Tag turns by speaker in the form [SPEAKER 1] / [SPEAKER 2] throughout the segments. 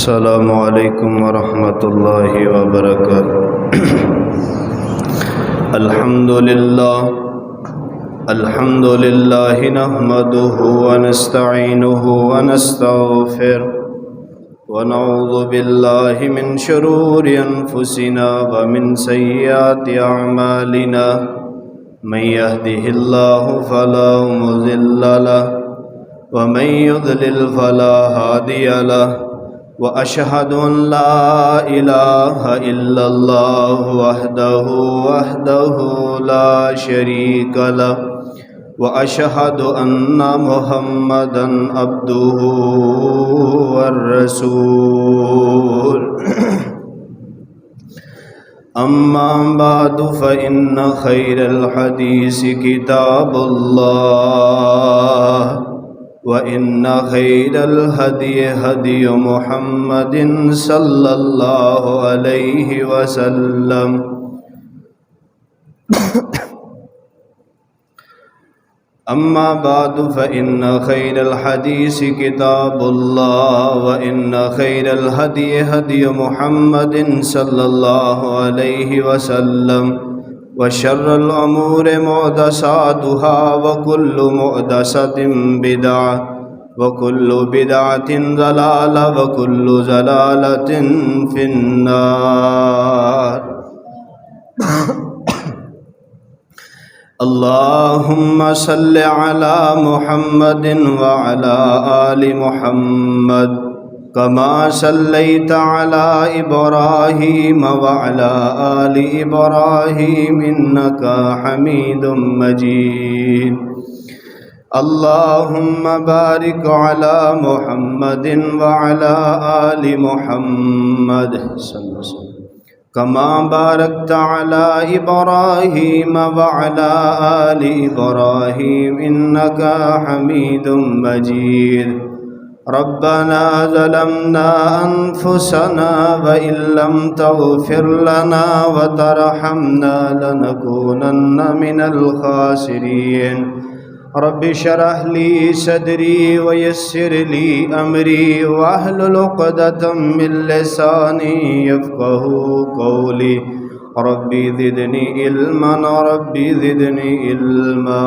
[SPEAKER 1] अस्सलामु अलैकुम वरहमतुल्लाहि वबरकातुहू। अल्हम्दुलिल्लाह नहमदुहु व नस्तईनुहु व नस्तगफिरुह व नऊज़ु बिल्लाहि मिन शुरूरि अनफुसिना व मिन सय्यिआति अअमालिना। मन यहदिहिल्लाहु फला मुज़िल्ल लहु व मन युज़लिल फला हादिय लहु व अशहदु अन ला इलाहा इल्लल्लाह वहदहु ला शरीक लहु व अशहदु अन्ना मुहम्मदन अब्दुहु वर रसूल। अम्मा बादु फ़इन्न खैरल हदीसि किताबुल्लाह व इन्न खैरल हदीय हदीयु मुहम्मदिन सल्लल्लाहु अलैहि वसल्लम। अम्मा बादु फ़इन्न खैरल हदीसि किताबुल्लाह व इन्न खैरल हदीय हदीयु मुहम्मदिन सल्लल्लाहु अलैहि वसल्लम व शर्रल उमूरि मुहदसातुहा व कुल्लु मुहदसतिन बिदअह व कुल्लु बिदअतिन ज़लाला व कुल्लु ज़लालतिन फिन्नार। अल्लाहुम्मा सल्लि अला मुहम्मदिन व अला आलि मुहम्मद कमा सल्लैता अला इब्राहीम व अला आलि इब्राहीम इन्नका हमीदुम मजीद। अल्लाहुम्मा बारिक अला मुहम्मदिन व अला आलि मुहम्मद कमा बारकता अला इब्राहीम व अला आलि इब्राहीम इन्नका हमीदुम मजीद। रब्बना ज़लमना अनफुसना व इल्लम तग़फिर लना व तरहमना लनकूनन्न मिनल खासिरीन। रब्बि शरह ली सदरी व यस्सिर ली अमरी वहलुल उक़दतम मिन लिसानी यफ़क़हू क़ौली। Rabbi ज़िदनी इल्मन rabbi ज़िदनी इल्मा।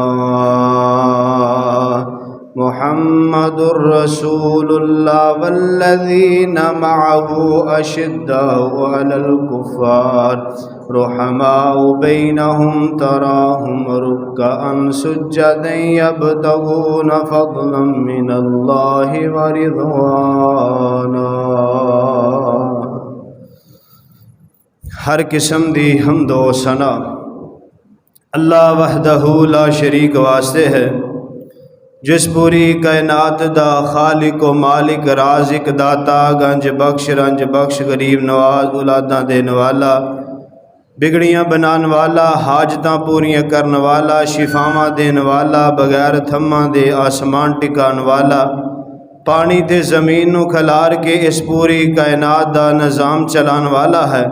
[SPEAKER 1] मुहम्मदुर रसूलुल्लाह वल्लज़ीना मअहू अशिद्दाउ अलल कुफ़्फ़ार रुहमाउ बैनहुम तराहुम रुक्कअन सुज्जदन यब्तगून फ़ज़लन मिनल्लाहि व रिज़वाना। हर किस्म दी हम्दो सना अल्लाह वहदहु ला शरीक वास्ते है, जिस पूरी कायनात दा खालिक व मालिक राज़िक दाता गंज बख्श रंज बख्श गरीब नवाज औलादां देन वाला बिगड़ियां बनाने वाला हाजतां पूरियां करने वाला शिफावां देन वाला बगैर थम्मा दे आसमान टिकाने वाला पानी ते ज़मीन नू खलार के इस पूरी कायनात दा निज़ाम चलाने वाला है।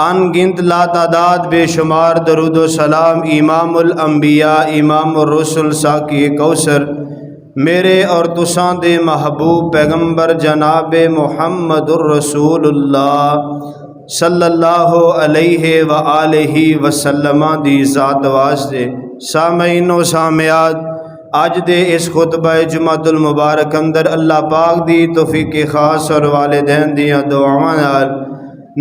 [SPEAKER 1] अनगिनत लातादाद बेशुमार दरूद व सलाम इमामुल अंबिया इमामुर रसूल साकी कौसर मेरे और तुसां दे महबूब पैगंबर जनाब मुहम्मदुर रसूलुल्लाह सल्लल्लाहु अलैहि व आलिहि वसल्लम दी ज़ात वास्ते। सामईन व सामियात अज दे इस खुतबा जुमातुल मुबारक अंदर अल्लाह पाक दी तौफीक खास और वालिदैन दियां दुआवां नाल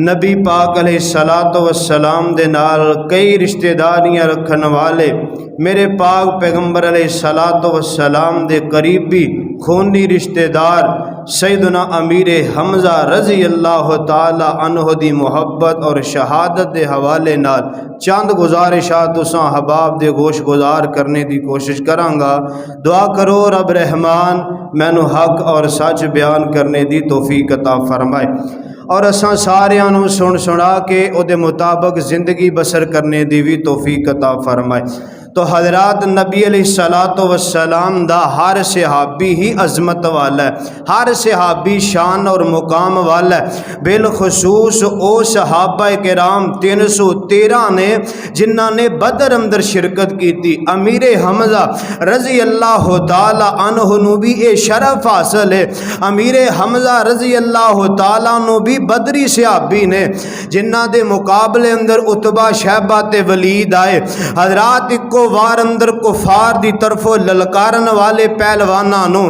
[SPEAKER 1] नबी पाक अलैहिस्सलातु वस्सलाम दे नाल कई रिश्तेदारियां रखन वाले मेरे पाक पैगंबर अलैहिस्सलातु वस्सलाम दे करीबी खूनी रिश्तेदार सैयदना अमीर हमज़ा रज़ी अल्लाह ताला अन्हु दी मुहब्बत और शहादत दे हवाले नाल चंद गुजारिशात तुसां हबाब दे गोश गुजार करने की कोशिश करांगा। दुआ करो रब रहमान मैनू हक और सच बयान करने की तौफीक अता फरमाए और असां सारियां नू सुन सुना के उहदे मुताबिक जिंदगी बसर करने की भी तौफीक अता फरमाए। तो हजरात नबी अलैहिस्सलातो वस्सलाम दा हर सहाबी ही अजमत वाला है, हर सहाबी शान और मुकाम वाला है। बिलखसूस ओ सहाबा किराम 313 ने जिन्हों ने बदर अंदर शिरकत की थी। अमीर हमजा रजी अल्लाह ताला अन्हु नू भी ये शरफ हासिल है। अमीर हमजा रजी अल्लाह ताला नू भी बदरी सहाबी ने जिन्हों के मुकाबले अंदर उतबा शहबा ते वलीद आए। हजरात इको वार अंदर कुफार दी तरफों ललकारन वाले पहलवाना नू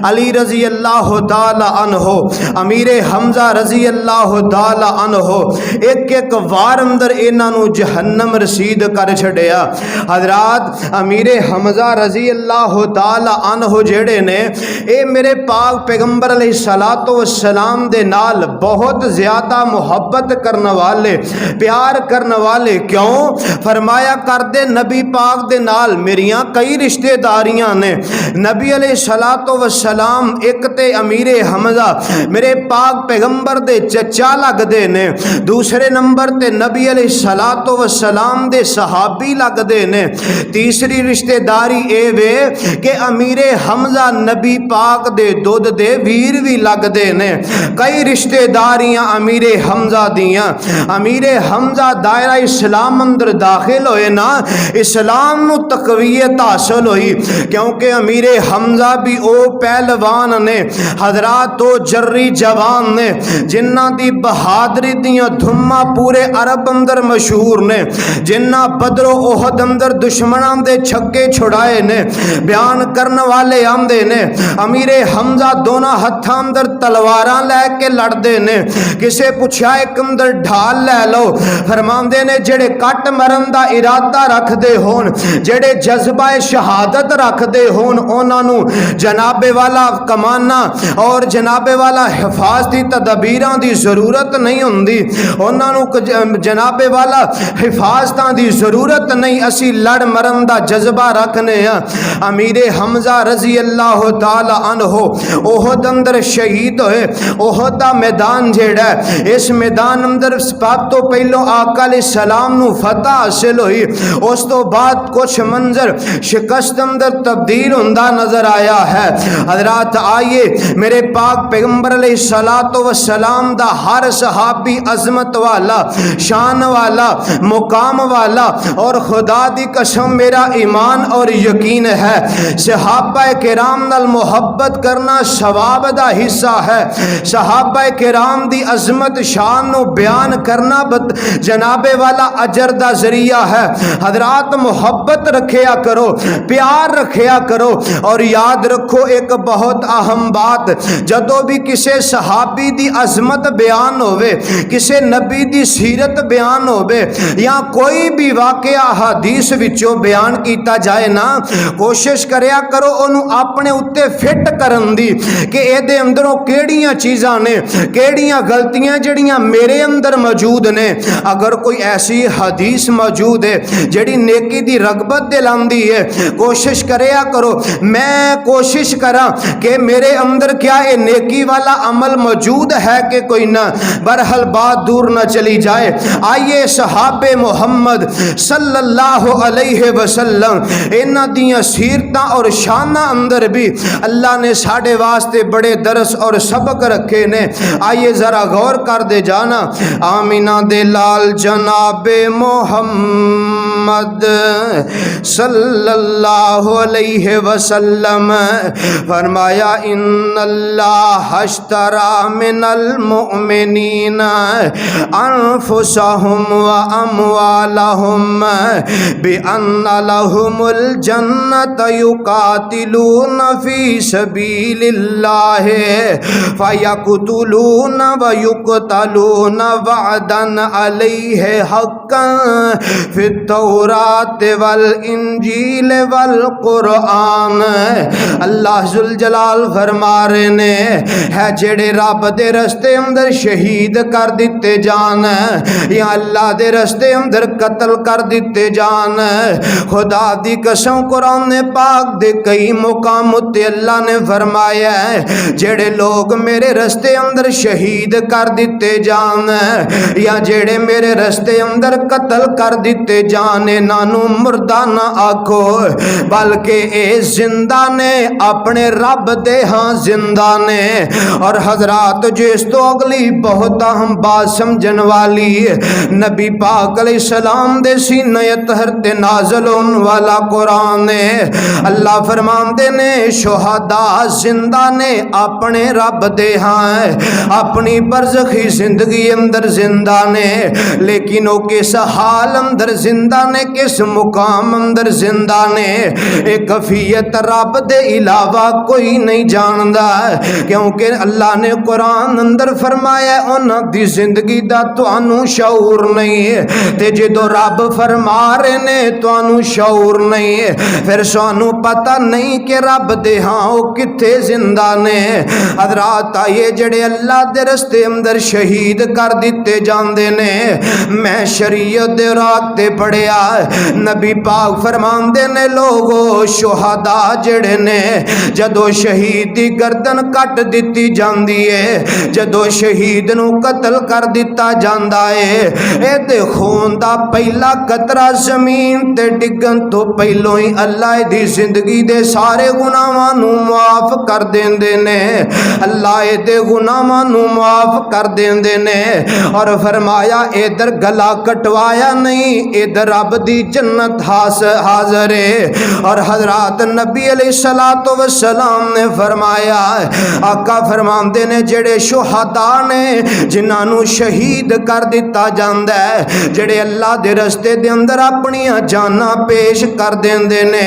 [SPEAKER 1] अली रजी अल्लाह ताला अन्हो, अमीर हमजा रजी अल्लाह ताला अन्हो एक एक वार अंदर इन्हां नू जहन्नम रसीद कर छड़िया। हजरात अमीर हमजा रजी अल्लाह ताला अन्हो जेड़े ने ये मेरे पाक पैगंबर अलैहिस्सलातो वस्सलाम दे नाल बहुत ज्यादा मुहब्बत करने वाले, प्यार करने वाले। क्यों? फरमाया करदे नबी पाक दे नाल मेरियां कई रिश्तेदारियां ने। नबी अलैहिस्सलातो वस्सलाम एक ते अमीर हमजा मेरे पाक पैगंबर दे चचा लगदे ने, दूसरे नंबर ते नबी अलैहिस्सलातो वस्सलाम दे सहाबी लगदे ने, तीसरी रिश्तेदारी ए वे कि अमीर हमजा नबी पाक दे दुध दे वीर भी लगदे ने। कई रिश्तेदारियां अमीर हमजा दियां। अमीर हमजा दायरा इस्लाम अंदर दाखिल होए ना, इस्लाम नू तकवीयत हासिल हुई। क्योंकि अमीर हमजा भी ओ पहलवान ने, हजरात तो जर्री जवान ने जिन्हां दी बहादरी दियां धुम्मा पूरे अरब अंदर मशहूर ने, जिन्हां बदरो ओहद अंदर दुश्मनां दे छक्के छुड़ाए ने। बयान करने वाले आंदे ने अमीर हमजा दोनों हत्थां अंदर तलवारां लैके लड़दे ने। किसे पुछया एक अंदर ढाल लै लो, फरमांदे ने जेड़े कट मरन दा इरादा रखदे होन, जेड़े जज्बा शहादत रखदे होन, उन्हां नू जनाबे वाला कमाना और जनाबे वाला हिफाजती तदबीरां दी जरूरत नहीं हुंदी, उन्हां नू जनाबे वाला हिफाजतां दी जरूरत नहीं। असी लड़ मरन दा जज्बा रखने आ। अमीर हमजा रजी अल्लाह ताला अन्हो ओहद अंदर शहीद होए। ओहद दा मैदान जेड़ा है, इस मैदान अंदर सब तो पहलों आका अलैहिस्सलाम नू फतह हासिल हुई। उस तो बाद कुछ मंजर शिकस्त अंदर तब्दील हुंदा नजर आया है। हजरात आइए मेरे पाक पैगंबर अलैहिस्सलातो वस्सलाम दा हर सहाबी अजमत वाला, शान वाला, मुकाम वाला। और खुदा दी कसम मेरा ईमान और यकीन है सहाबा किराम नाल मुहब्बत करना सवाब दा हिस्सा है। सहाबा किराम दी अजमत शान नू बयान करना जनाबे वाला अजर दा जरिया है। हजरात मुहब्बत रखिया करो, प्यार रखिया करो। और याद रखो एक बहुत अहम बात, जदों भी किसी सहाबी दी अजमत बयान होवे, किसी नबी दी सीरत बयान होवे, या कोई भी वाकया हदीस विचों बयान किया जाए ना, कोशिश करया करो ओनू अपने उत्ते फिट करन दी कि एदे अंदरों केड़ियां चीज़ां ने, केड़ियां गलतियां जड़ियां मेरे अंदर मौजूद ने। अगर कोई ऐसी हदीस मौजूद है जड़ी नेकी दी रगबत दिलांदी है, कोशिश करया करो, मैं कोशिश करा कि मेरे अंदर क्या ये नेकी वाला अमल मौजूद है कि कोई ना। बरहल बात दूर न चली जाए। आइए सहाबे मोहम्मद सल्लल्लाहु अलैहि वसल्लम इन्हां दियां सीरतां और शाना अंदर भी अल्लाह ने साढ़े वास्ते बड़े दरस और सबक रखे ने। आइए जरा गौर कर दे जाना। आमीना दे लाल जनाबे मोहम्मद सल्लल्लाहु अलैहि वसल्लम फरमाया इन्नल्लाह अश्तरा मिनल मुमिनीना अनफुसहुम व अमवालहुम बिअन्ना लहुमुल जन्नत युकातिलून फी सबीलिल्लाह फयक़तुलून व युक़तलून वअदन अलैहि हक़्क़न फित्तौरात वल इंजील वल कुरआन। अल्लाह जुल जलाल फरमा रहे ने है जेड़े रब दे रस्ते अंदर शहीद कर दिते जान या अल्लाह दे रस्ते अंदर कत्ल कर दिते जान, खुदा दी कसम कुरान ने पाक दे कई मुकाम उत्ते अल्लाह ने फरमाया है जेड़े लोग मेरे रस्ते अंदर शहीद कर दिते जान या जेड़े मेरे रस्ते अंदर कत्ल कर दिते जान, ने नानू मुर्दा ना आखो, बल्कि ए जिंदा ने, अपने रब दे हाँ जिंदा ने। और हजरात जिस तो अगली बहुत अहम बात समझन वाली, नबी पाक अलैहिस्सलाम दे सीने तहर ते नाज़िल होने वाला कुरान है। अल्लाह फरमाते ने शुहदा जिंदा ने, अपने रब दे हाँ, अपनी बरज़खी जिंदगी अंदर जिंदा ने, लेकिन वो किस हाल अंदर जिंदा ने, किस मुकाम अंदर जिंदा ने, एक कफियत रब दे इलावा कोई नहीं जानता। क्योंकि अल्लाह ने कुरान अंदर फरमाया उन्हां दी जिंदगी दा तुहानू शऊर नहीं है, ते जो रब फरमा रहे ने तुहानू शऊर नहीं है, फिर सानू पता नहीं कि रब दे हाँ वो किथे जिंदा ने। हजरात आइए जेड़े अल्लाह दे रस्ते अंदर शहीद कर दिते जांदे ने, मैं शरीयत दे रात ते पढ़िया, नबी पाक फरमांदे ने लोगो शुहदा जेड़े ने, जदों शहीद दी गर्दन कट दिती जांदी है, जदों शहीद नू कतल कर दिता जांदा है, इहदे खून दा पहला कतरा जमीन ते डिगन तो पहलों ही अल्लाह दी जिंदगी दे सारे गुनाहां नू माफ कर देंदे ने। अल्लाह इहदे गुनाहां नू माफ कर देंदे ने। और फरमाया इधर गला कटवाया नहीं, इधर रब दी जन्नत हाज़र है। और हजरात नबी अलैहिस्सलातु वस्सलाम ने फरमाया, आका फरमांदे ने जेड़े शुहदा ने, जिन्हां नू शहीद कर दिता जांदा है, जेड़े अल्लाह दे रस्ते दे अंदर अपनियां जानां पेश कर देंदे ने,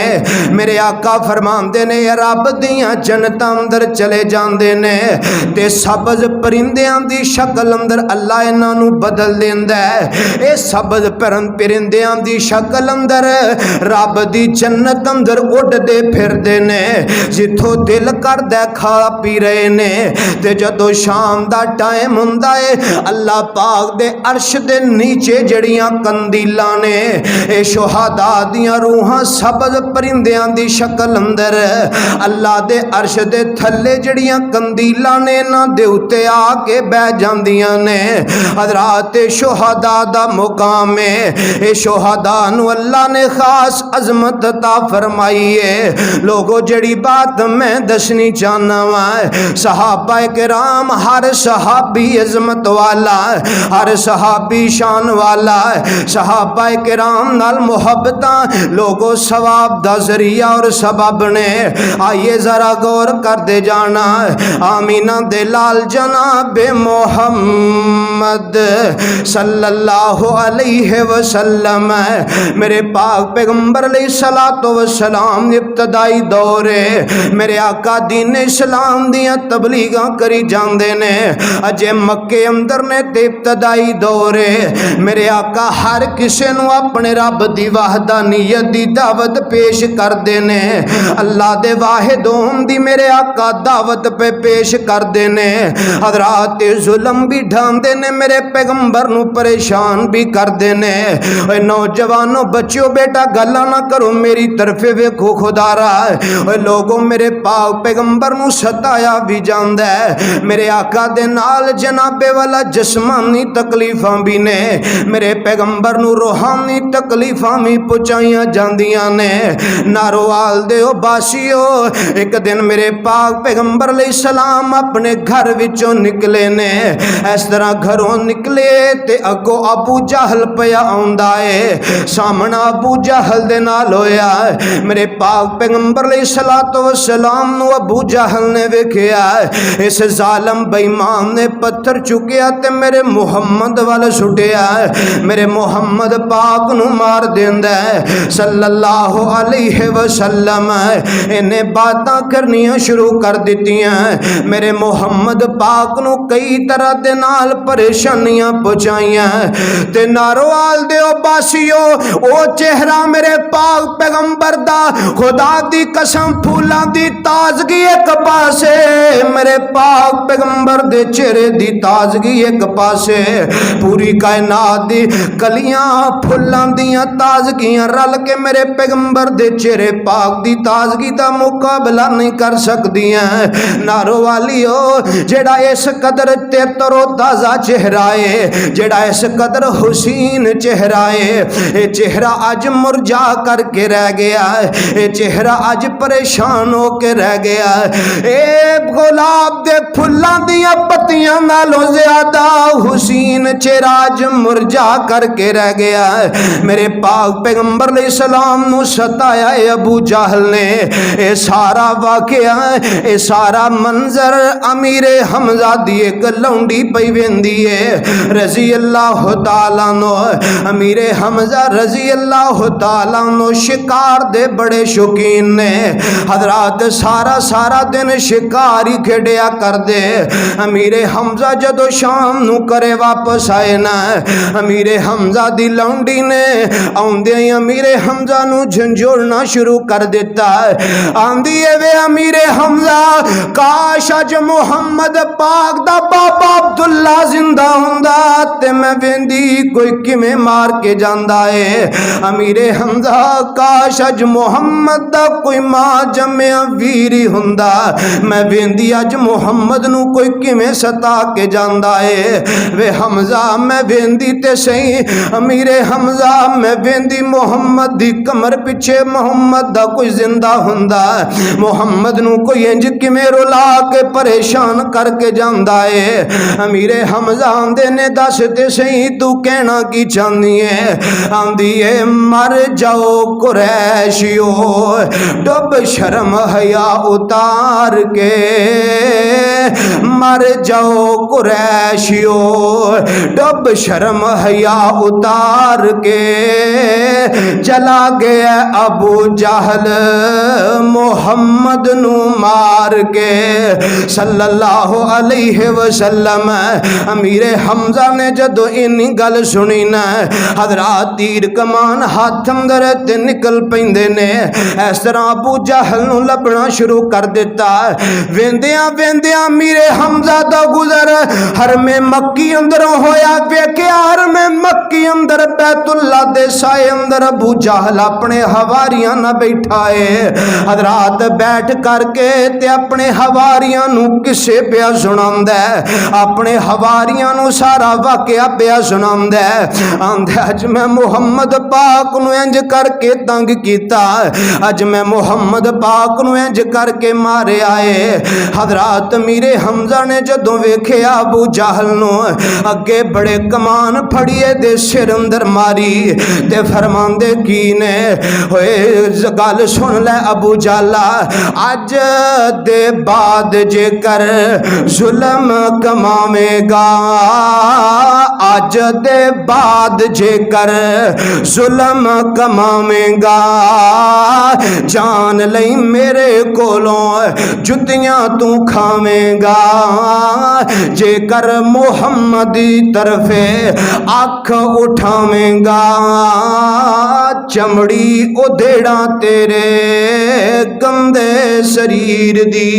[SPEAKER 1] मेरे आका फरमांदे ने रब दियां जन्नतां अंदर चले जांदे ने, ते सब्ज़ परिंदियां दी शक्ल अंदर अल्लाह इन्हां नू बदल देंदा है। ए सब्ज़ परिंदियां दी शक्ल अंदर रब दी जन्नत अंदर उड़दे फिरदे ने, जिथों दिल करदा खा पी रहे ने। ते जदों शाम दा टाइम हुंदा है, अल्लाह पाक दे अर्श दे नीचे जड़ियां कंदीलां ने, ए शुहदा दियां रूहां सब्ज़ परिंदियां दी शक्ल अंदर अल्लाह दे अर्श दे थल्ले जड़ियां कंदीलां ने, इन्हां दे उत्ते आके बह जांदियां ने। हजरात शुहदा दा मुकाम है, ए शुहदा नू अल्लाह ने खास अजमत अता फरमाई है। लोगो जड़ी बात मैं दसनी चाहना वा, सहाबा किराम हर सहाबी अजमत वाला, हर सहाबी शान वाला, सहाबा किराम नाल मुहब्बतां लोगो सवाब दा जरिया और सबब ने। आइए जरा गौर करते जाना, आमीना दे लाल जनाब मोहम्मद सल्लल्लाहु अलैहि वसल्लम, मेरे पाक पैगंबर अलैहिस्सलातु वस्सलाम इब्तदाई दौरे मेरे आका दीन इस्लाम दियां तबलीगां करी जांदे ने, अजे मक्के अंदर ने ते इब्तदाई दौरे मेरे आका हर किसे नू अपने रब दी वहदानियत दी दावत पेश करदे ने। अल्लाह दे वाहिद होन दी मेरे आका दावत पे पेश करदे ने। हजरात जुल्म भी ढांदे ने, मेरे पैगंबर नू परेशान भी करदे ने। ओए नौजवानों बच्चों बेटा गल्ला ना करो, मेरी तरफे वेखो खुदारा, ओए लोगों मेरे पाक पैगंबर नू सताया भी जांदा है। मेरे आका दे नाल जनाबे वाला जिस्मानी तकलीफां भी ने, मेरे पैगंबर नू रूहानी तकलीफां भी पहुंचाइयां जांदियां ने। नारोवाल दे ओ बासियो, एक दिन मेरे पाक पैगंबर अलैहिस्सलाम अपने घर विचों निकले ने। इस तरह घरों निकले ते अगो अबू जहल पिया आउंदा है, सामना अबू जहल दे नाल होया। मेरे पाक पैगंबर अलैहिस्सलातु वस्सलाम नू अबू जहल ने वेखिया, इस जालम बेईमान ने पत्थर चुकिया ते मेरे मुहम्मद वाल सुटिया, मेरे मुहम्मद पाक नू मार देंदा है सल्लल्लाहु अलैहि वसल्लम। इन्हें बातां करनियां शुरू कर दित्तियां, मेरे मुहम्मद पाक नू कई तरह दे नाल परेशानियां पहुंचाइयां। ते नारोवाल दे ओ बासियो, ओ चेहरा मेरे पाक पैगंबर दा खुदा दी कसम फूलां दी ताजगी एक पासे, मेरे पाक पैगंबर दे चेहरे दी ताजगी एक पासे, पूरी कायनात दी कलियां फुल्लां दियां ताजगियां रल के मेरे पैगंबर दे चेहरे पाक दी ताजगी दा मुकाबला नहीं कर सकदियां। नारो वालियो, जेड़ा इस कदर ते तरो ताजा चेहरा है, जेड़ा इस कदर हुसीन चेहरा है, ये चेहरा अज मुरझा करके रह गया है, ये चेहरा अज परेशान हो के रह गया है। ए गुलाब दे फुल्लां दियां पत्तियां नालों ज्यादा हुसैन चेहरा अज मुरझा करके रह गया है। मेरे पाक पैगंबर अलैहिस्सलाम नू सताया है अबू जहल ने। ये सारा वाकया, ये सारा मंजर अमीर हमजा दी एक लौंडी पई वेंदी है रजी अल्लाह तआला नो। अमीर हमजा रजी अल्लाह तआला नो शिकार दे बड़े शौकीन ने। हजरात सारा सारा दिन शिकार ही खेडिया कर दे। अमीर हमजा जदों शाम नू करे वापस आए ना, अमीर हमजा दी लौंडी ने आउंदे ही अमीर हमजा नू झंझोड़ना शुरू कर दिता। आंदी है वे अमीर हमजा, काश अज मुहम्मद पाक दा बाबा अब्दुल्ला जिंदा हुंदा ते मैं वेंदी कोई किवें मार के जांदा है। अमीर हमजा, काश अज मुहम्मद दा कोई मां जम्मिया वीर ही हुंदा, मैं वेंदी अज मुहम्मद नू कोई किवें सता के जांदा है। वे हमजा मैं वेंदी ते सही, अमीर हमजा मैं वेंदी मुहम्मद दी कमर पिछे मुहम्मद दा कोई जिंदा हुंदा, मुहम्मद नू कोई इंज किवें रुला के परेशान करके जांदा है। अमीर हमजा आंदे ने दस ते सही तू कहना की चाहनी है। आंदी है मर जाओ कुरैशियो, डुब शर्म हया उतार के, मर जाओ कुरैशियो, डुब शर्म हया उतार के, चला गया अबू जहल मोहम्मद नू मार के सल्लल्लाहु अलैहि वसल्लम। अमीर हमजा ने जदों इन्नी गल सुनी ना, हजरात तीर कमान हाथ अंदर ते निकल पैंदे ने। इस तरह अबू जहल नू लभना शुरू कर दिता। वेंदियां वेंदियां अमीर हमजा दा गुजर हरमे मक्की अंदरों होया। वेख्या हरमे मक्की अंदर बैतुल्ला दे साए अंदर अबू जहल अपने हवारियां ना बैठा है। हजरात बैठ करके ते अपने हवारियां नू किस्से पिया सुनांदा है, अपने हवारियां नू सारा वाकया पिया सुनांदा है। आंदे अज मैं मुहम्मद पाक नू इंज करके तंग कीता, अज मैं मुहम्मद पाक नू इंज करके मारे आए। हजरात मीरे हमजा ने जदों वेख्या अबू जहल नू, अगे बड़े कमान फड़िए दे सिर अंदर मारी ते फरमांदे की ने होए गल सुन ले अबू जाला, अज दे बाद जेकर जुल्म कमावेगा, अज दे बाद जेकर जुल्म कमावेगा, जान लई मेरे कोलों जुतियां तू खावेगा। जेकर मुहम्मद दी तरफे अख उठावेगा, चमड़ी उधेड़ा तेरे गंदे शरीर दी।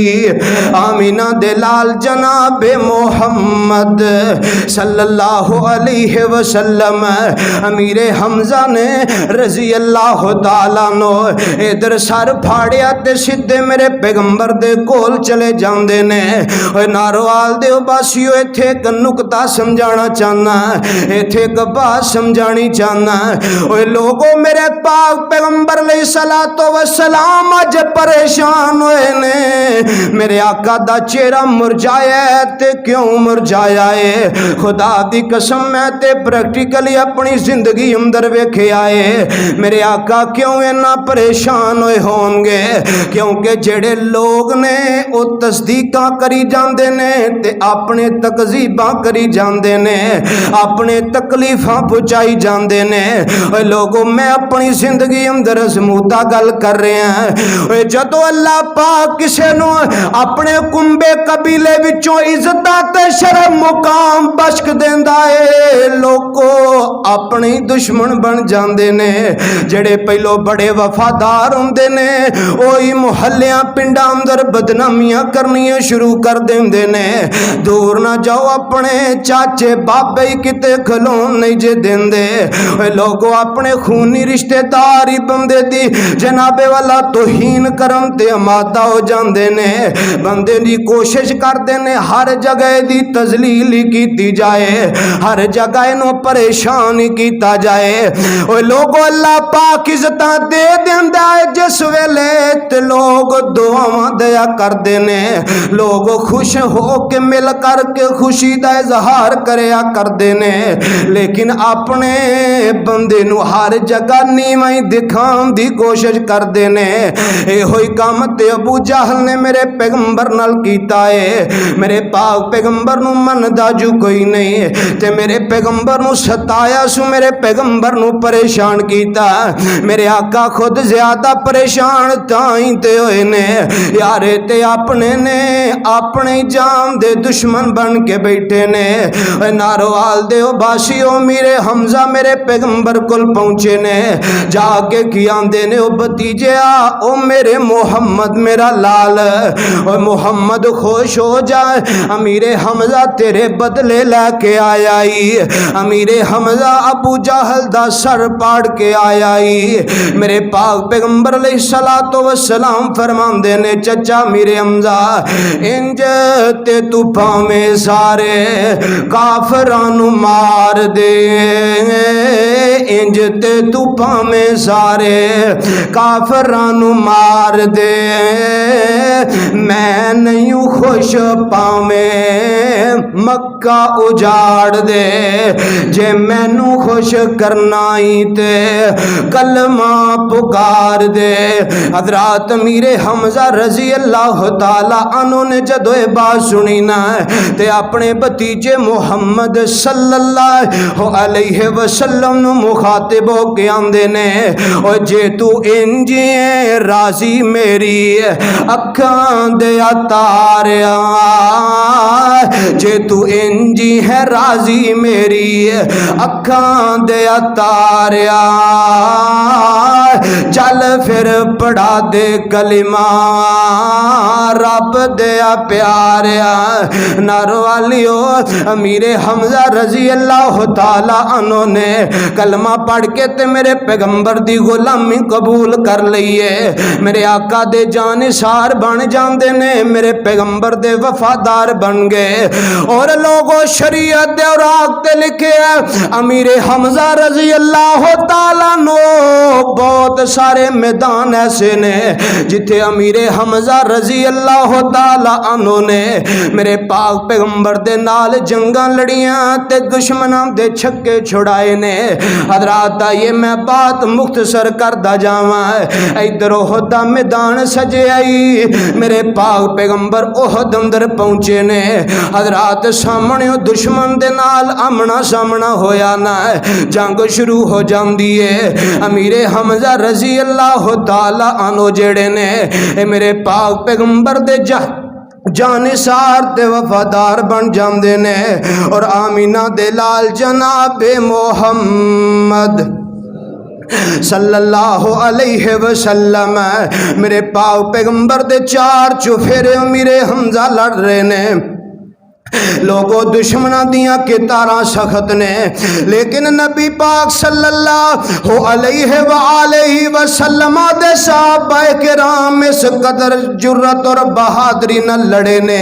[SPEAKER 1] आमीना दे लाल जनाबे मोहम्मद सल्लल्लाहु अलैहि वसल्लम अमीर हमजा ने रजी अल्लाह तआला नो इधर सर फाड़िया ते सीधे मेरे पैगंबर दे कोल चले जांदे ने। ओए नारोवाल दे बासियो इत्थे एक नुकता समझाना चाहना, इत्थे एक बात समझानी चाहना। ओए लोगो मेरे पाक पैगंबर अलैहिस्सलातो वस्सलाम अज परेशान होए ने। मेरे आका दा चेहरा मुरझाया ते क्यों मुरझाया है? खुदा दी कसम मैं ते प्रैक्टिकली अपनी जिंदगी अंदर वेख्या है। मेरे आका क्यों इन्ना परेशान होए होंगे? क्योंकि जेड़े लोग ने वो तस्दीकां करी जांदे ने ते अपने तकजीबां करी जांदे ने, अपने तकलीफां पहुंचाई जांदे ने। ओए लोगों मैं अपनी जिंदगी अंदर समूता गल कर रहे हैं। जदों अल्लाह पाक किसे नू अपने कुंबे कबीले विचों इज्जत ते शर्म मुकाम बख्श देंदा है, लोगो अपने दुश्मन बन जांदे ने। जेड़े पहलो बड़े वफादार हुंदे ने ओही मुहल्लियां पिंडां अंदर बदनामियां करनियां शुरू कर देंदे ने। दूर ना जाओ अपने चाचे बाबे ही किते खलोन नहीं जे देंदे। लोगो अपने खूनी रिश्तेदार ही बंदे दी जनाबे वाला तोहीन करन ते अमादा हो जांदे ने। बंदे दी कोशिश करते ने हर जगह दी तजलील कीती जाए, हर जगह इनू परेशान किया जाए। जाए। ओए लोगो अल्लाह पाक इज्जत दे देंदा है जिस वेले ते लोग दुआवां दिया करदे ने, लोग खुश हो के मिल करके खुशी दा इजहार करया करदे ने, लेकिन अपने बंदे नू हर जगह नीवां ही दिखाउण दी कोशिश करदे ने। इहो ही काम ते अबू जहल ने मेरे पैगंबर नाल कीता है। मेरे पाक पैगंबर नू मनदा जो कोई नहीं ते मेरे पैगंबर नू सताया सु, मेरे पैगंबर नू परेशान कीता। मेरे आका खुद ज्यादा परेशान ताई ते होए ने यारे ते अपने ने अपने जान दे दुश्मन बन के बैठे ने। नारोवाल दे बासियों मेरे हमजा मेरे पैगंबर कोल पहुंचे ने, जाके की आंदे ने ओ भतीजे ओ मेरे मोहम्मद मेरा लाल, और मोहम्मद खुश हो जाए, अमीरे हमजा तेरे बदले लेके आया ही, अमीरे हमजा अबू जहल दा सर पाड़ के आया ही। मेरे पाक पैगंबर अलैहिस्सलातो वस्सलाम फरमांदे ने चचा मेरे हमजा इंज ते तू भावें सारे काफरां नू मार दे, इंज ते तू भावें सारे काफरां नू मार दे, मैं नहीं खुश पावें मक्का उजाड़ दे, जे मैनू खुश करना ही ते कलमा पुकार दे। हजरात मीरे हमजा रजी अल्लाह ताला अन्हु ने जदों ये बात सुनी ना ते अपने भतीजे मुहम्मद सल्लल्लाहु अलैहि वसल्लम नू मुखातिब हो के आंदे ने, और जे तू इंज राजी मेरी अखां दे तारिया, जे तू इंजी है राजी मेरी अखां दे तारिया, चल फिर पढ़ा दे कलिमा रब दया प्यारिया। नारवालियो अमीरे हमजा रजी अल्लाह ताला अन्हु ने कलमा पढ़ के ते मेरे पैगंबर दी गुलामी कबूल कर लईए, मेरे आका दे जानिसार बन जाते ने, मेरे पैगंबर दे वफादार बन गए। और लोगों शरीयत दे औराक ते लिखे है अमीरे हमजा रजी अल्लाह ताला नो, बहुत सारे मैदान ऐसे ने जिथे अमीरे हमजा रजी अल्लाह ताला अन्हु ने मेरे पाक पैगंबर दे नाल जंगां लड़ियां ते दुश्मनां दे छक्के छुड़ाए ने। हजरात ये मैं बात मुख्तसर करदा जावां, इधर ओहद दा मैदान सजे आई, मेरे पाक पैगंबर ओहद अंदर पहुंचे ने। हजरात सामने दुश्मन दे नाल आमना सामना होया ना, जंग शुरू हो जाती है। अमीरे हमजा रजी अल्लाह ताला अन्हु जेड़े ने मेरे पाक पैगंबर दे जानिसार ते वफादार बन जाते ने, और आमीना दे लाल जनाबे मोहम्मद सल्लल्लाहु अलैहि वसल्लम मेरे पाक पैगंबर दे चार चुफेरे मेरे हमजा लड़ रहे ने। लोगों दुश्मना दियां कितारां सख्त ने, लेकिन नबी पाक सल्लल्लाहु अलैहि वसल्लम दे सहाबाए किराम इस कदर जुर्रत और बहादुरी न लड़े ने।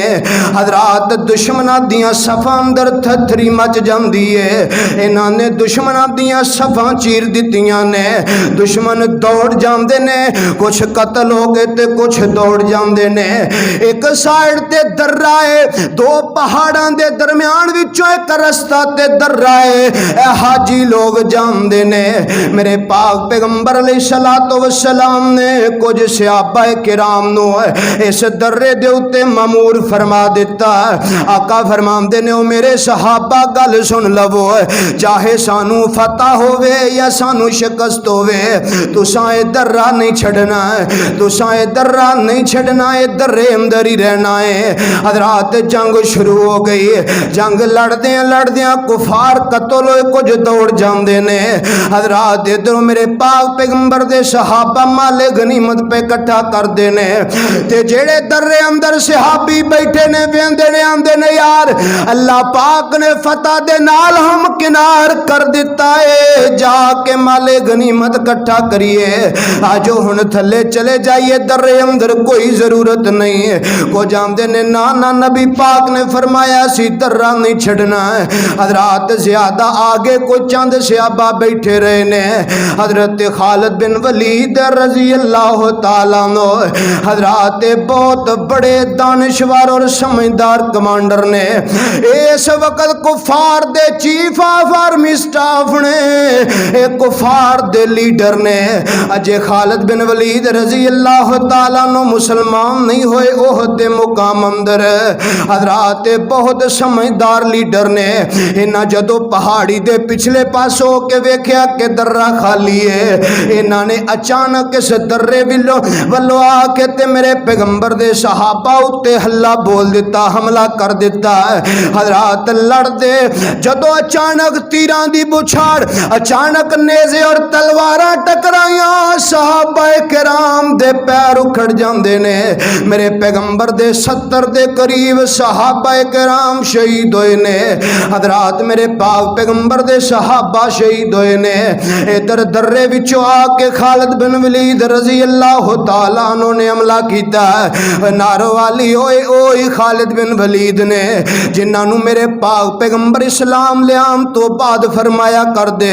[SPEAKER 1] हजरात दुश्मना दियां सफां अंदर थथरी मच जाती है, इन्हां ने दुश्मना दियां सफां चीर दित्तियां ने। दुश्मन दौड़ जाते ने, कुछ कतल हो गए ते कुछ दौड़ जाते ने। एक साइड ते दर्रा है, दो पहाड़ां दे दरम्यान विचों एक रस्ता ते दर्रा है, हाजी लोग जाते ने। मेरे पाक पैगंबर अलैहिस्सलातो वस्सलाम ने कुछ सहाबाए किराम नू इस दर्रे दे उत्ते मामूर फरमा दिता। आका फरमांदे ने ओ मेरे सहाबा गल सुन लवो, चाहे सानू फतह होवे या सानू शिकस्त होवे, तुसां ए दर्रा नहीं छड़ना, तुसां ए दर्रा नहीं छड़ना, ए दर्रे अंदर ही रहना है। हजरात जंग शुरू हो गई, जंग लड़दियां लड़दियां कुफार कतल होए, कुछ दौड़ जाते ने। हजरात इधरों मेरे पाक पैगंबर दे सहाबा माले गनीमत पे इकट्ठा करते ने, ते जेड़े दर्रे अंदर सहाबी बैठे ने वेंदे ने आंदे ने यार अल्लाह पाक ने फतह दे नाल हम किनार कर दिता है, जाके माले गनीमत इकट्ठा करिए, आजो हुण थले चले जाइए, दर्रे अंदर कोई जरूरत नहीं है। को जांदे ने ना ना, नबी पाक ने फरमाया फरमाया सी दर्रा नहीं छड़ना। हजरात ज्यादा आगे कोई चंद सहाबा बैठे रहे ने। हजरत खालिद बिन वलीद रजी अल्लाह तआला अन्हु हजरात बहुत बड़े दानिशवर और समझदार कमांडर ने। इस वक्त कुफार दे चीफ ऑफ आर्मी स्टाफ ने, कुफार दे लीडर ने। अजे खालिद बिन वलीद रजी अल्लाह तआला अन्हु मुसलमान नहीं होए ओहद दे मुकाम अंदर। हजरात बहुत समझदार लीडर ने। इन्हां जदों पहाड़ी दे पिछले पास हो के वेख्या कि दर्रा खाली है, इन्हां ने अचानक इस दर्रे वल्लों आके ते मेरे पैगंबर दे सहाबा उत्ते हल्ला बोल दिता, हमला कर दिता। हजरात लड़दे जदों अचानक तीरां दी बुछाड़, अचानक नेज़े और तलवारां टकराइयां, सहाबा किराम दे पैर उखड़ जांदे ने। मेरे पैगंबर दे 70 दे करीब सहाबा किराम शहीद होए ने। हजरात मेरे पाक पैगंबर दे सहाबा शहीद होए ने। इधर दर्रे विचों आके खालिद बिन वलीद रजी अल्लाह तआला अन्हु ने हमला कीता। नारो वाली ओए ओए खालिद बिन वलीद ने, जिन्हां नू मेरे पाक पैगंबर इस्लाम लियाम तो बाद फरमाया कर दे,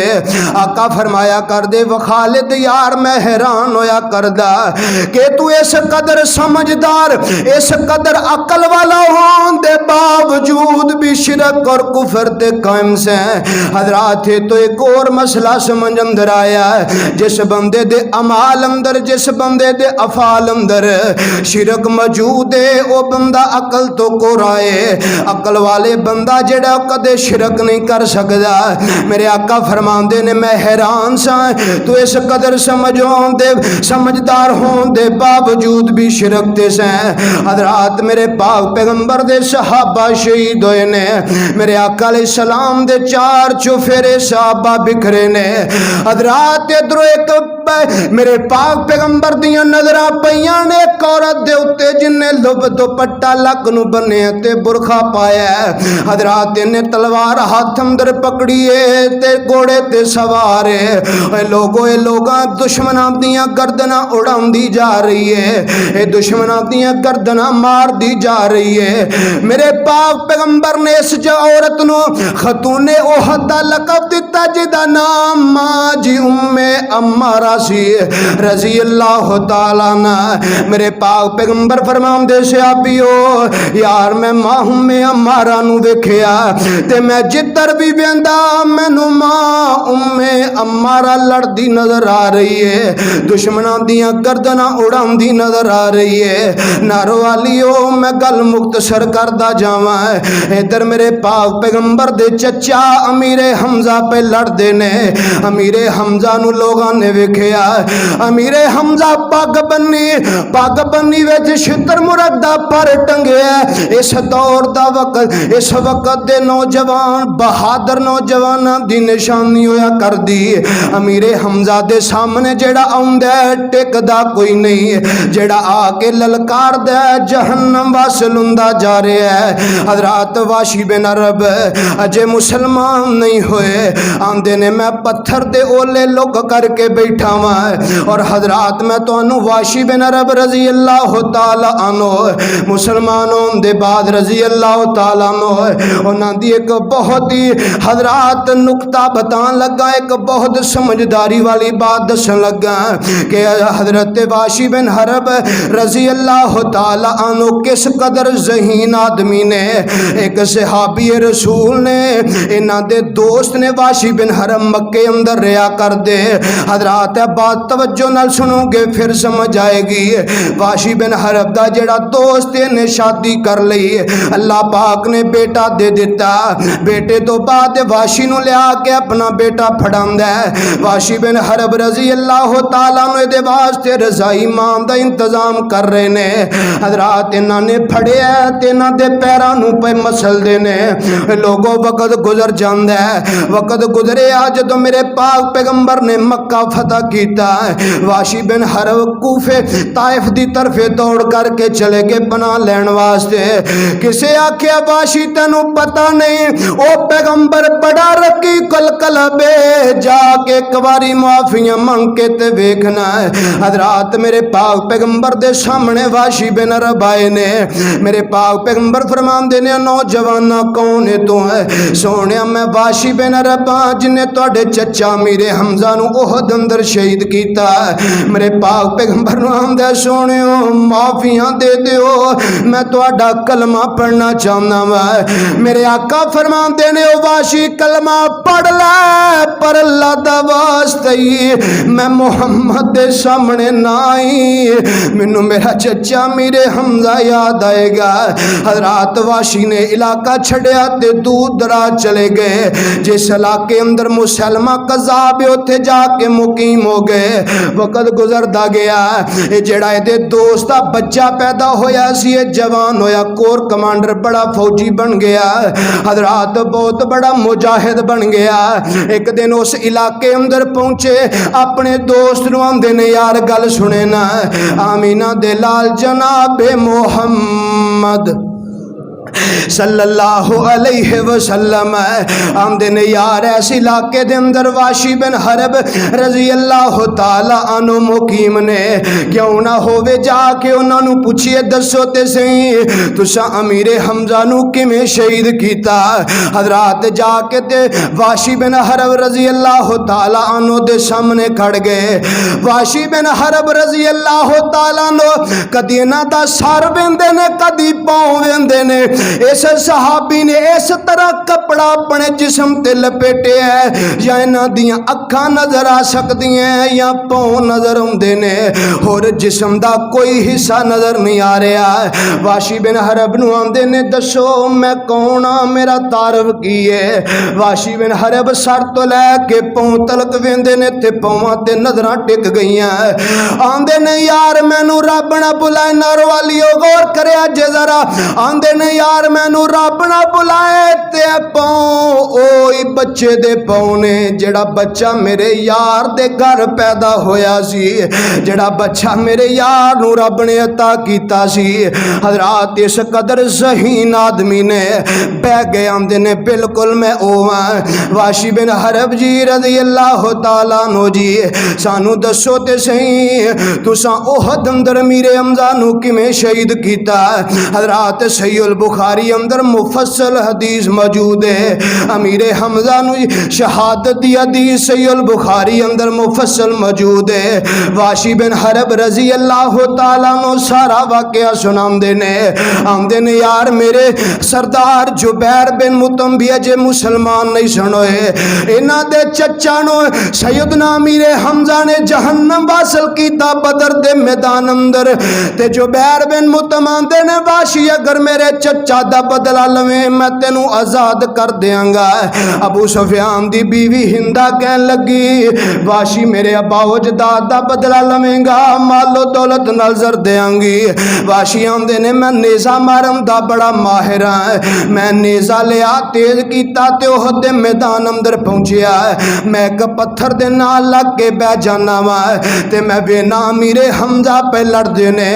[SPEAKER 1] आका फरमाया कर दे, व खालिद यार मैं हैरान होया करदा कि तू इस कदर समझदार, इस कदर अकल वाला होने दे बावजूद भी शिरक और कुफर ते कायम से। हजरात तो एक और मसला समझ अंदर आया, जिस बंदे दे अमाल अंदर, जिस बंदे दे अफाल अंदर शिरक मौजूद है, वो बंदा अकल तो कोरा है। अकल वाले बंदा जेड़ा कदे शिरक नहीं कर सकता। मेरे आका फरमांदे ने मैं हैरान सा तू इस कदर समझदार होने दे बावजूद भी शिरक ते से। हजरात मेरे पाक पैगंबर दे सहाबा शहीद होए ने। मेरे आका अलैहि सलाम दे 4 चुफेरे सहाबा बिखरे ने। हजरात इधरों एक मेरे पाक पैगंबर दियां नजरां पईयां ने एक औरत दे उत्ते जिन्ने दुपट्टा लक नू बन्निया ते बुरखा पाया। हजरात ने तलवार हाथ अंदर पकड़ी है ते घोड़े ते सवार है। लोगों दुश्मनां दियां गर्दनां उड़ाउंदी जा रही है, दुश्मनां दियां गर्दनां मार दी जा रही है। मेरे पाक पैगंबर ने इस औरत नू खतूने ओहद दा लकब दिता, जिदा नाम मां जी उम्मे अम्मारा सी रजी अल्लाह तआला अन्हा। मेरे पाक पैगंबर फरमांदे सहाबियो यार मैं मां उम्मे अम्मारा नू वेखिया ते मैं जिधर भी वेंदा मैनू मां उम्मे अम्मारा लड़दी नजर आ रही है, दुश्मनां दियां गर्दनां उड़ाउंदी नजर आ रही है। नारो वालियो मैं गल मुख्तसर करदा जावां। इधर मेरे पाक पैगंबर दे चचा अमीरे हमजा पे लड़दे ने। अमीरे हमजा नू लोगां ने वेखिया, अमीरे हमजा पग बन्नी विच छितर मुरग दा पर टंगिया। इस दौर दा वक्त, इस वक्त दे नौजवान बहादुर नौजवानां दी निशानी होया करदी। अमीरे हमजा दे सामने जेड़ा आउंदा टिकदा कोई नहीं, जेड़ा आके ललकारदा जहन्नम वासल हुंदा जा रहा है। हजरात वाशी बिन अरब अजे मुसलमान नहीं होए, आंदे ने मैं पत्थर दे ओले लुक करके बैठा वां। और हजरात मैं तुहानू वाशी बिन अरब रजी अल्लाह तआला अन्हु मुसलमान होने दे बाद रजी अल्लाह तआला अन्हु उन्हां दी एक बहुत ही हजरात नुक्ता बतान लगा, एक बहुत समझदारी वाली बात दसन लगा कि हजरत वाशी बिन हरब रजी अल्लाह तआला अन्हु किस कदर ज़हीन आदमी ने। एक सहाबी रसूल ने, इन्हां दे दोस्त ने वाशी बिन हरब मक्के अंदर रहा कर दे। हजरात बात तवज्जो नाल सुनोगे फिर समझ आएगी। वाशी बिन हरब दा जेड़ा दोस्त ने शादी कर ली, अल्लाह पाक ने बेटा दे दिता। बेटे तो बाद वाशी नू लिया के अपना बेटा फड़ांदा है। वाशी बिन हरब रजी अल्लाह तआला ने दे वास्ते रजाई मां दा इंतजाम कर रहे ने। हजरात इन्हां ने फड़िया ते इन्हां दे पैरां नू पे मसलदे ने। लोगों वक्त गुजर जांदा है, वक्त गुजरिया जदों मेरे पाक पैगंबर ने मक्का फतह किया। वाशी बिन हरब कूफे ताइफ दी तरफे दौड़ करके चले गए बना लैन वास्ते। किसे आख्या वाशी तेनू पता नहीं ओ पैगंबर बड़ा रकी कलकल बे, जाके एक बारी माफियां मंग के ते वेखना है। हजरात मेरे पाक पैगंबर दे सामने वाशी बिन हरब आए ने। मेरे पाक पैगंबर फरमांदे ने नौजवाना कौन है तू है? सोने मैं वाशी बिन हरब जिन्हें तुहाडे चचा मेरे हमजा नू ओहद अंदर शहीद किया। मेरे पाक पैगंबर नू आंदा सोने माफियां दे दियो, मैं तुहाडा कलमा पढ़ना चाहना वा। मेरे आका फरमांदे ने ओ वाशी कलमा पढ़ लै, पर अल्लाह दा वास्ता ही मैं मुहम्मद दे सामने ना आई, मैनू मेरा चचा मेरे हमजा याद आएगा। हजरात वाशी ने इलाका छड़िया ते दूर दराज चले गए। जिस इलाके अंदर मुसलमा कज़ाब उत्थे जाके मुकीम हो गए। वक़्त गुजरदा गया, ये जेड़ा इहदे दोस्त दा बच्चा पैदा होया सी, ये जवान होया, कोर कमांडर बड़ा फौजी बन गया। हजरात बहुत बड़ा मुजाहिद बन गया। एक दिन उस इलाके अंदर पहुंचे, अपने दोस्त नू आंदे ने यार गल सुने ना, आमीना दे लाल जनाबे मोहम्मद सल्लल्लाहु अलैहि वसल्लम आंदे ने यार ऐसे इलाके दे अंदर वाशी बिन हरब रजी अल्लाह ताला अनु मुकीम ने, क्यों ना होवे जाके उन्हां नू पूछिए दसो ते सही तुसा अमीरे हमजा नू किवें शहीद कीता। हजरात जाके ते वाशी बिन हरब रजी अल्लाह ताला अनु दे सामने खड़ गए। वाशी बिन हरब रजी अल्लाह ताला नो कदी इन्हां दा सर वेंदे ने, कदी पांव वेंदे ने। इस सहाबी ने इस तरह कपड़ा अपने जिस्म ते लपेटे है, या इन्हां दियां अखां नजर आ सकती हैं या पांव नजर आउंदे ने, और जिस्म दा कोई हिस्सा नजर नहीं आ रहा। वाशी बिन हरब नू आंदे ने दसो मैं कौन आ, मेरा तारफ की है? वाशी बिन हरब सर तो लैके पांव तलक वेंदे ने ते पावां ते नजरां टिक गईयां। आंदे ने यार मैनू रब ना बुलाए, नर वालियो गौर करया जे जरा। आंदे ने यार मैनू रब ना बुलाए ते पाँव ओही बच्चे दे पाँव ने, जेड़ा बच्चा मेरे यार दे घर पैदा होया सी, जेड़ा बच्चा मेरे यार नू रब ने अता कीता सी। हजरात इस कदर ज़हीन आदमी ने बह गए। आंदे ने बिल्कुल मैं ओ हां। वाशी बिन हरब जी रज़ी अल्लाह ताला नो जी सानू दसो ते सही तुसां ओहद अंदर मीरे हमजा नू किवें शहीद कीता। हजरात सहीहुल बुखारी अंदर मुफस्सल हदीस मौजूद है। अमीरे हमजा नू शहादत दी हदीस सहीहुल बुखारी अंदर मुफस्सल मौजूद है। वाशी बिन हरब रजी अल्लाह ताला नो सारा वाकया सुनांदे ने। आंदे ने यार मेरे सरदार जुबैर बिन मुतम भी अजे मुसलमान नहीं सुनोए, इन्हां दे चचा नो सैयदना अमीरे हमजा ने जहन्नम वासल कीता बदर दे मैदान अंदर। ते जुबैर बिन मुतम आंदे ने वाशी अगर मेरे चचा दा बदला लवें मैं तेनू आजाद कर देंगा। अबू सुफियान दी बीवी हिंदा कहन लगी वाशी मेरे अबाउजदाद दा बदला लवेंगा, मालो दौलत नाल जर देंगी। वाशी आंदे ने मैं नेज़ा मारन दा बड़ा माहिर हां। मैं नेज़ा लिया तेज कीता ते ओह दे मैदान अंदर पहुंचिया। मैं एक पत्थर दे नाल लग के बह जाना वा ते मैं बेना अमीरे हमजा पे लड़दे ने।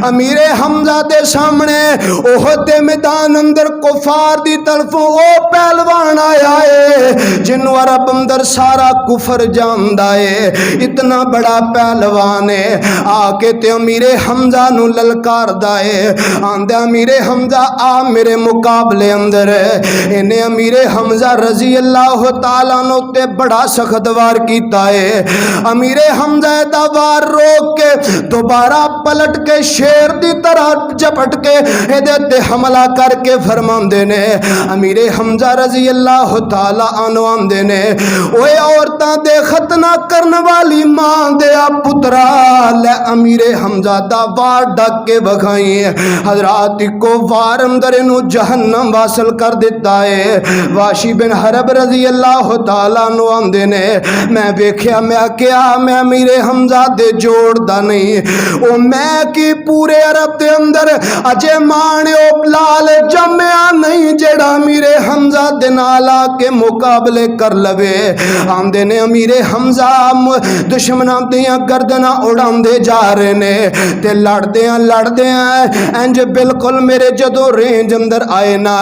[SPEAKER 1] अमीरे हमजा दे सामने ओह दे मैदान अंदर कुफार दी तरफों ओ पहलवान आया है जिन्हों अरब अंदर सारा कुफर जानदा है। इतना बड़ा पहलवान है आके ते अमीरे हमजा नू ललकारदा है। आंदा अमीरे हमजा आ मेरे मुकाबले अंदर। इन्हें अमीरे हमजा रजी अल्लाह ताला नो ते बड़ा सख्त वार कीता है। अमीरे हमजा दा वार रोक के दोबारा पलट के शेर दी तरह झपट के एदे ते हमला करके फरमांदे ने। अमीरे हमजा रजी अल्लाह ताला अन्हु आंदे ने ओए औरतां दे खतना करन वाली मां दे आ पुत्रा ले अमीरे हमजा दा वार डक के बखाई। हजरात को वार अंदर इनू जहन्नम वासल कर दिता है। वाशी बिन हरब रजी अल्लाह ताला अन्हु आंदे ने मैं वेख्या मैं क्या मैं अमीरे हमजा दे जोड़दा नहीं ओ मैं कि पूरे अरब दे अंदर अजे माने ओ लाल जम्या नहीं जेड़ा अमीरे हमजा दे नाल आके मुकाबले कर लवे। आंदे ने अमीरे हमजा दुश्मनां दियां गर्दनां उड़ाउंदे जा रहे ने ते लड़दे इंज बिल्कुल मेरे जदों रेंज अंदर आए ना,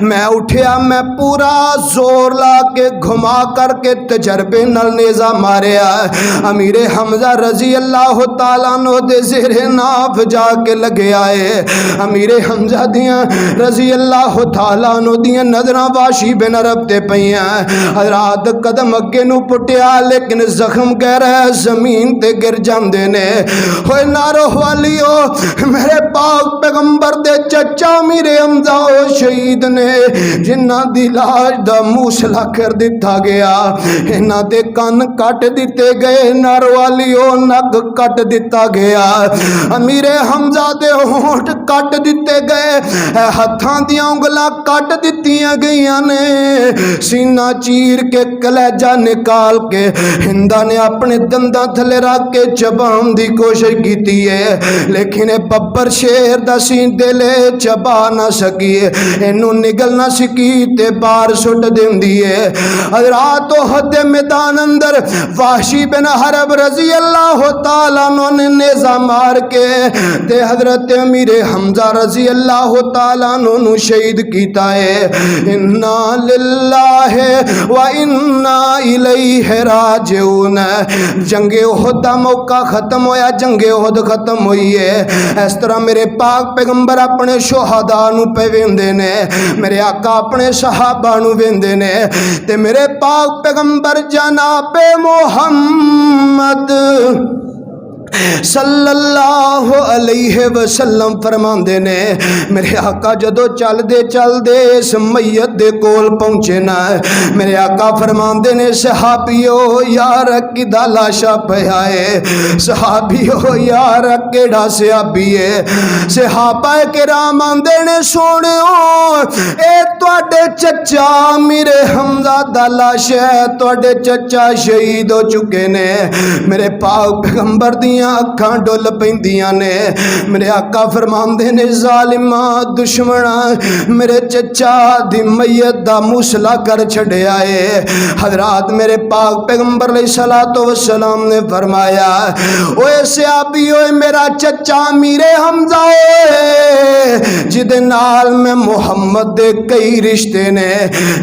[SPEAKER 1] मैं उठिया, मैं पूरा जोर ला के घुमा करके तजर्बे नाल नेज़ा मारिया। अमीरे हमजा रजी अल्लाह तआला अन्हु दे ज़ेरे नाफ जाके लगे आए। अमीरे हमजा दियां रजी अल्लाह तआला अन्हु दियां नज़रां वाशी बिन अरब ते पईयां। हज़रात कदम अगे नूं पुटिया लेकिन जख्म गहरा जमीन ते गिर जांदे ने। होए नारो वालियो, मेरे पाक पैगंबर दे चचा मेरे हमजा ओ शहीद ने जिन्हां दी लाश दा मूसला कर दिता गया, इन्हां दे कन कट दिते गए, नारो वालियो नक कट दिता गया, अमीरे हमजा दे होंठ कट दिते गए, हत्थां दियां उंगलां कट दित्तियां गईयां ने, सीना चीर के कलेजा निकाल के हिंदा ने अपने दंदां थले रख के चबाउण दी कोशिश की है, लेकिन बब्बर शेर दा सीन दिले चबा ना सकी, इनू निगल ना सकी ते बाहर सुट देंदी है। हज़रात ओहद मैदान अंदर वाशी बिन हरब रजी अल्लाह तआला ने नेज़ा मार के ते हजरत अमीरे हमजा रजी अल्लाह तआला नु शहीद कीता है। इन्ना लिल्लाहि व इन्ना इलैहि राजिऊन। जंगे ओहद दा मौका खत्म होया, जंगे ओहद खत्म हुई है। इस तरह मेरे पाक पैगंबर अपने शोहदा नू पे वेंदे ने, मेरे आका अपने सहाबा नू वेंदे ने ते मेरे पाक पैगंबर जनाबे मोहम्मद सल्लल्लाहु अलैहि वसल्लम फरमांदे ने, मेरे आका जदों चलदे चलदे इस मैयत दे कोल पहुंचे ना, मेरे आका फरमांदे ने सहाबियो यार किदा लाशा पिया है, सहाबियो यार केड़ा सहाबी है। सहाबा किराम आंदे ने सोहणियो ए तुहाडे चचा मेरे हमजा दा लाश है, तुहाडे चचा शहीद हो चुके ने। मेरे पाक पैगंबर दी अखां डुल पैंदियां ने, मेरे आका फरमांदे ने जालिमा दुश्मना मेरे चचा दी मैयत दा मूसला कर छड़िया है। हजरात मेरे पाक पैगंबर अलैहिस्सलातु वस्सलाम ने फरमाया ओए सहाबी ओए मेरा चचा मीरे हमजा ओए जिदे नाल मैं मुहम्मद दे कई रिश्ते ने,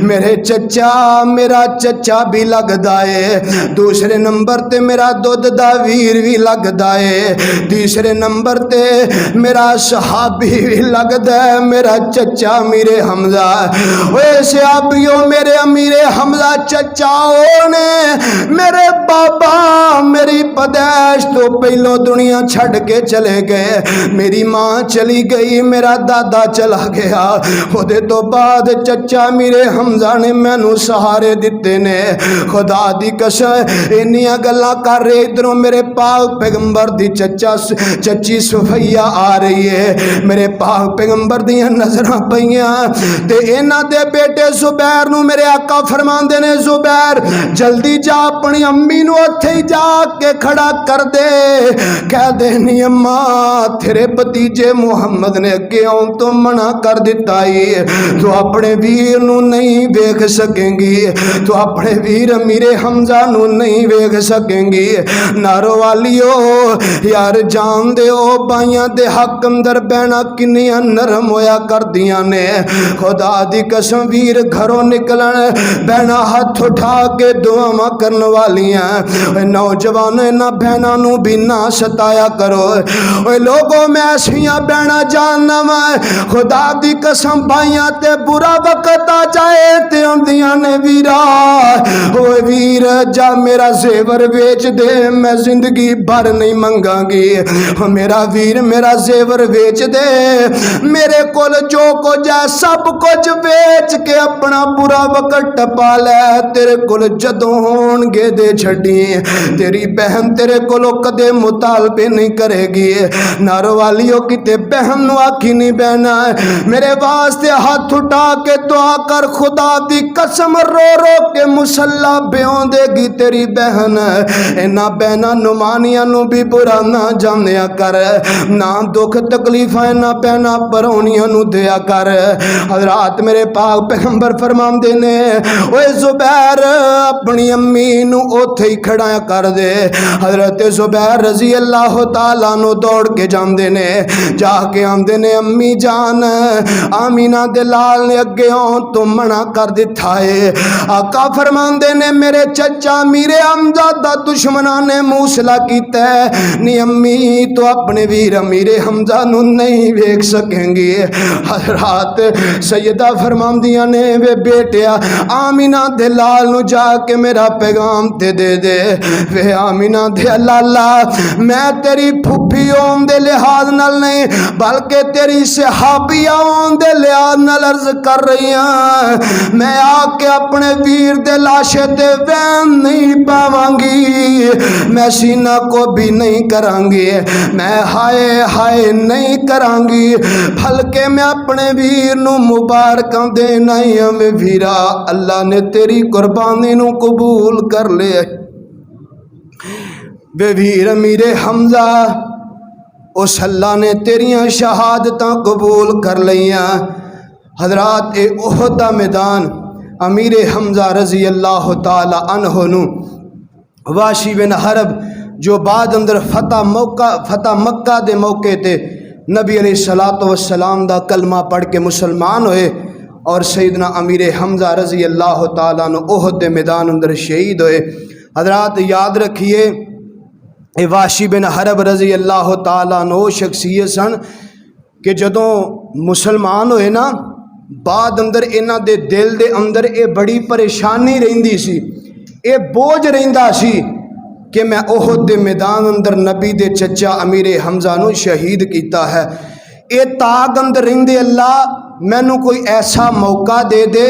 [SPEAKER 1] मेरे चचा मेरा चचा भी लगदा है, दूसरे नंबर ते मेरा दुध दा वीर भी लगदा है, तीसरे नंबर ते मेरा सहाबी भी लगदा है, मेरा चचा मेरे हमजा। ओए सहाबियों मेरे अमीरे हमजा चचा ओने मेरे बाबा मेरी पैदाइश तो पहलों दुनिया छड़ के चले गए, मेरी माँ चली गई, मेरा दादा चला गया, ओदे तो बाद चचा मेरे हमजा ने मैनू सहारे दिते ने। खुदा दी कसम इन्नियां गल्लां कर रहे, इधरों मेरे पाक पैगंबर दी चची सुफैया आ रही है, मेरे पाक पैगंबर दियां नजरां पईयां ते इन्हां दे बेटे जुबैर नू मेरे आका फरमांदे ने जुबैर जल्दी जा अपनी अम्मी नू उत्थे ही जा के खड़ा कर दे, कह दे नी अम्मा तेरे भतीजे मुहम्मद ने अगे आउण तो मना कर दिता है, तू अपने वीर नू नहीं वेख सकेंगी, तू अपने वीर अमीरे हमजा नू नहीं वेख सकेंगी। नारो वालियो यार जान दे ओ बाइयां दे हक अंदर बहना किन्नियां नरम होया कर दियां ने। खुदा दी कसम वीर घरों निकलन बहना हाथ उठा के दुआवां करन वालियां, नौजवानों इन्हां बहना नू भी ना सताया करो। ओए लोगों मैं ऐसियां बहना जानना वा खुदा दी कसम भाइयां ते बुरा वक्त आ जाए ते आंदियां ने वीरा ओए वीर जा मेरा जेवर बेच दे, मैं जिंदगी भर नहीं मंगांगी, मेरा वीर मेरा जेवर बेच दे, मेरे कोल जो कुछ है सब कुछ बेच के अपना बुरा वक्त टपा लै, तेरे कोल जदों होणगे दे छड्डी, तेरी बहन तेरे कोलो कदे मुतालबे नहीं करेगी। नर वालियो किते बहन नू आखी नहीं बहना मेरे वास्ते हाथ उठा के दुआ कर, खुदा दी कसम रो रो के मुसल्ला ब्यों देगी तेरी बहन। इन्हां बहना नुमानिया नू भी बुरा ना जानिया कर, ना दुख तकलीफा इन्हां बहना परौनिया नू दिया कर। हजरात मेरे पाक पैगंबर फरमांदे ने ओए जुबैर अपनी अम्मी नू ओथे ही खड़ा कर दे। हजरत जुबैर रजी अल्लाह तआला नु दौड़ के जांदे ने, जाके आंदे ने अम्मी जान आमीना दे लाल ने अगे आउण तो मना कर दिता है। आका फरमांदे ने मेरे चचा मीरे हमजा दा दुश्मना ने मूसला कीता है, नी अम्मी तो अपने वीर मीरे हमजा नु नहीं वेख सकेंगी। हजरात सैयदा फरमांदियां ने वे बेटिया आमीना दे लाल नु जाके मेरा पैगाम ते दे दे। वे आमीना दे लाला मैं तेरी फुफी होने दे लिहाज नाल नहीं बल्कि तेरी सहाबिया होने दे लिहाज नाल अर्ज कर रही हूं, मैं आके अपने वीर दे लाशे ते वैन नहीं पावांगी, मैं सीना को भी नहीं करांगी, मैं हाय हाय नहीं करांगी, बल्कि मैं अपने वीर नू मुबारकां देना ही हमें वीरा अल्लाह ने तेरी कुर्बानी नू कबूल कर लिया। वे वीर मीरे हमजा उस अल्लाह ने तेरियां शहादतां कबूल कर लियां। हजरात ए उहद दा मैदान अमीर हमजा रजी अल्लाह तआला अन्हु नु वाशी बिन हरब जो बाद अंदर फतह मक्का दे मौके ते नबी अलैहिस्सलातु वस्सलाम दा कलमा पढ़ के मुसलमान होए और सैयदना अमीर हमजा रजी अल्लाह तआला नु उहद दे मैदान अंदर शहीद होए। हजरात याद रखिए ये वाशी बिन हरब रजी अल्लाह तआला नो शख्सियत सन कि जदों मुसलमान होए ना बाद अंदर इन्हां दे दिल दे अंदर ये बड़ी परेशानी रहिंदी सी, ये बोझ रहिंदा सी कि मैं उहद दे मैदान अंदर नबी दे चचा अमीर हमजा नु शहीद किया है। ये ताक अंदर रहिंदे अल्लाह मैनू कोई ऐसा मौका दे दे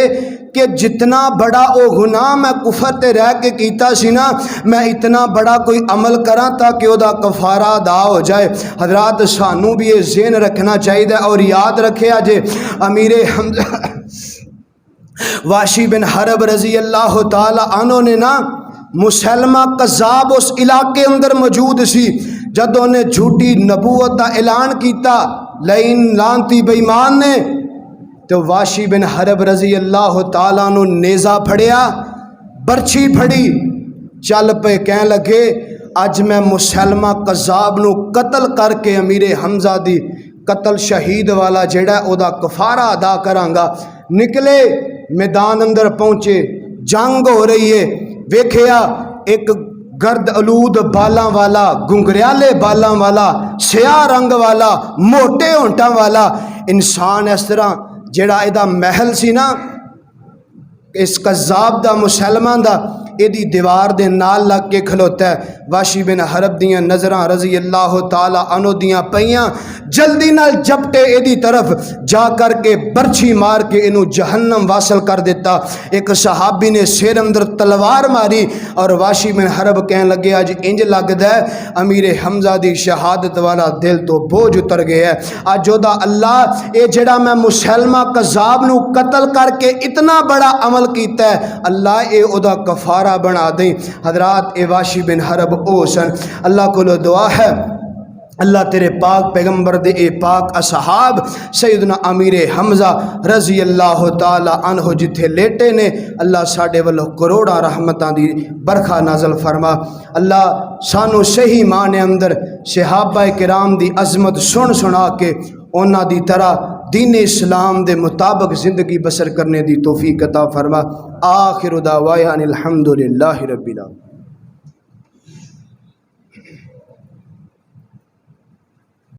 [SPEAKER 1] कि जितना बड़ा वो गुनाह मैं कुफर ते रह के कीता सी ना मैं इतना बड़ा कोई अमल करा ताकि वह कफारा अदा हो जाए। हजरात सानू भी ये ज़हन रखना चाहिए और याद रखे जे अमीर हमजा वाशी बिन हरब रजी अल्लाह तआला अन्हु ने ना मुसलमा कज़ाब उस इलाके अंदर मौजूद सी जदों ने झूठी नबूवत का ऐलान किया लेकिन लानती बेईमान ने तो वाशी बिन हरब रजी अल्लाह तआला नु नेज़ा फड़िया बरछी फड़ी चल पे कह लगे अज मैं मुसलमा कज़ाब नु कतल करके अमीर हमजा दी कतल शहीद वाला जेड़ा ओदा कफारा अदा करांगा। निकले मैदान अंदर पहुंचे, जंग हो रही है, वेखिया एक गर्द अलूद बालां वाला गुंगरियाले बालां वाला सियाह रंग वाला मोटे होंठा वाला इंसान इस तरह जेड़ा इहदा महल सी ना इस कज़ाब दा मुसलमान दा इहदी दीवार दे नाल लग के खलोता है। वाशी बिन हरब दियां नज़रां रजी अल्लाह तआला अन्हु दियां पईयां जल्दी नाल झपटे इहदी तरफ जा कर के बरछी मार के इनू जहन्नम वासल कर दिता। एक सहाबी ने सिर अंदर तलवार मारी और वाशी बिन हरब कहन लगे अज इंज लगदा है अमीर हमजा दी शहादत वाला दिल तो बोझ उतर गया है। अज ओदा अल्लाह ये जेड़ा मैं मुसलमा कज़ाब नू कतल करके इतना बड़ा अमल कीता है अल्लाह ये ओदा कफारा बना दें। हजरात ए वाशी बिन हरब ओ सन। अल्लाह को दुआ है अल्लाह तेरे पाक पैगंबर दे ए पाक असहाब सैयदना अमीर हमजा रजी अल्लाह तआला अन्हु जिथे लेटे ने अल्लाह साडे वल्लों करोड़ा रहमतां दी बरखा नाजल फरमा। अल्लाह सानू सही माने अंदर सहाबा किराम दी अजमत सुन सुना के उन्हां दी तरह दीन इस्लाम दे मुताबिक ज़िंदगी बसर करने दी तौफीक अता फरमा। आखिर दावाया अनिल हम्दुलिल्लाहि रब्बिल आलमीन।